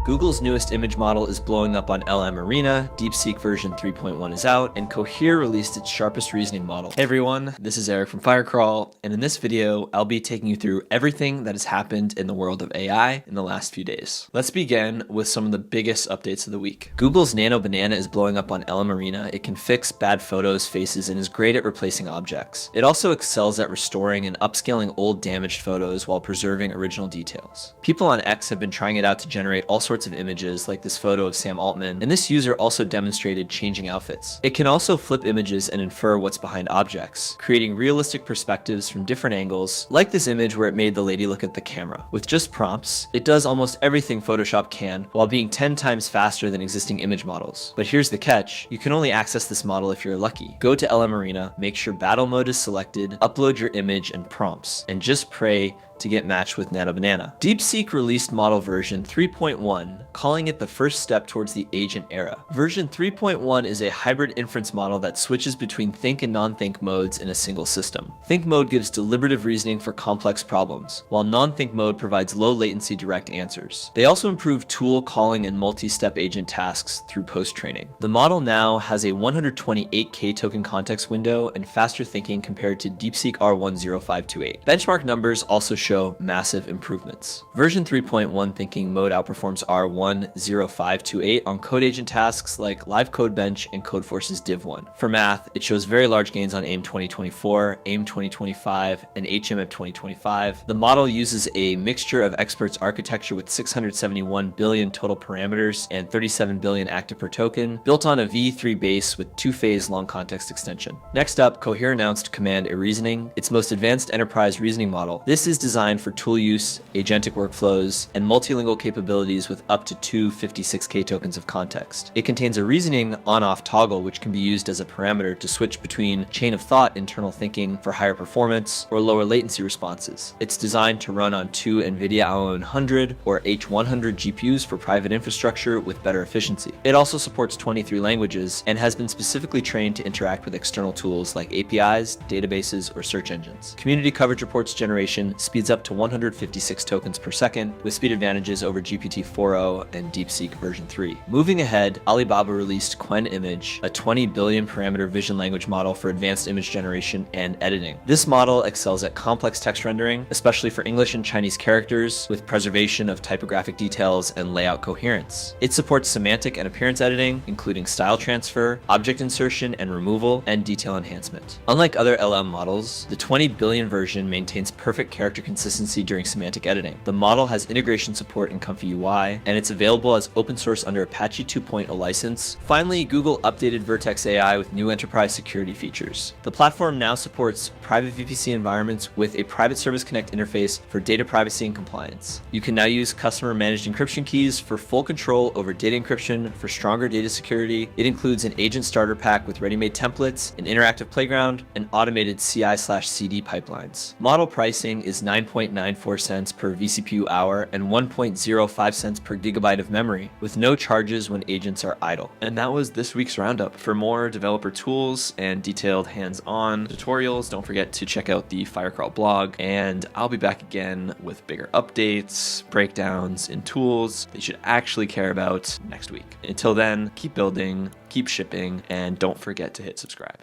Google's newest image model is blowing up on LMArena, DeepSeek version 3.1 is out, and Cohere released its sharpest reasoning model. Hey everyone, this is Eric from Firecrawl, and in this video, I'll be taking you through everything that has happened in the world of AI in the last few days. Let's begin with some of the biggest updates of the week. Google's Nano Banana is blowing up on LMArena. It can fix bad photos, faces, and is great at replacing objects. It also excels at restoring and upscaling old damaged photos while preserving original details. People on X have been trying it out to generate all sorts of images like this photo of Sam Altman, and this user also demonstrated changing outfits. It can also flip images and infer what's behind objects, creating realistic perspectives from different angles, like this image where it made the lady look at the camera. With just prompts, it does almost everything Photoshop can while being 10 times faster than existing image models. But here's the catch, you can only access this model if you're lucky. Go to LMArena, make sure battle mode is selected, upload your image and prompts, and just pray to get matched with Nano Banana. DeepSeek released model version 3.1, calling it the first step towards the agent era. Version 3.1 is a hybrid inference model that switches between think and non-think modes in a single system. Think mode gives deliberative reasoning for complex problems, while non-think mode provides low latency direct answers. They also improved tool calling and multi-step agent tasks through post-training. The model now has a 128K token context window and faster thinking compared to DeepSeek R10528. Benchmark numbers also show massive improvements. Version 3.1 thinking mode outperforms R10528 on code agent tasks like Live Code Bench and Codeforce's Div1. For math, it shows very large gains on AIM 2024, AIM 2025, and HMM 2025. The model uses a mixture of experts architecture with 671 billion total parameters and 37 billion active per token, built on a V3 base with two-phase long context extension. Next up, Cohere announced Command Reasoning, its most advanced enterprise reasoning model. This is designed for tool use, agentic workflows, and multilingual capabilities with up to two 56K tokens of context. It contains a reasoning on-off toggle which can be used as a parameter to switch between chain of thought internal thinking for higher performance or lower latency responses. It's designed to run on two NVIDIA i100 or H100 GPUs for private infrastructure with better efficiency. It also supports 23 languages and has been specifically trained to interact with external tools like APIs, databases, or search engines. Community coverage reports generation speeds up to 156 tokens per second, with speed advantages over GPT-4o and DeepSeek version 3. Moving ahead, Alibaba released Qwen-Image, a 20 billion parameter vision language model for advanced image generation and editing. This model excels at complex text rendering, especially for English and Chinese characters, with preservation of typographic details and layout coherence. It supports semantic and appearance editing, including style transfer, object insertion and removal, and detail enhancement. Unlike other LM models, the 20 billion version maintains perfect character consistency during semantic editing. The model has integration support in Comfy UI, and it's available as open source under Apache 2.0 license. Finally, Google updated Vertex AI with new enterprise security features. The platform now supports private VPC environments with a private service connect interface for data privacy and compliance. You can now use customer managed encryption keys for full control over data encryption for stronger data security. It includes an agent starter pack with ready-made templates, an interactive playground, and automated CI/CD pipelines. Model pricing is 9.94 cents per vCPU hour and 1.05 cents per gigabyte of memory, with no charges when agents are idle. And that was this week's Roundup. For more developer tools and detailed hands-on tutorials, don't forget to check out the Firecrawl blog, and I'll be back again with bigger updates, breakdowns, and tools that you should actually care about next week. Until then, keep building, keep shipping, and don't forget to hit subscribe.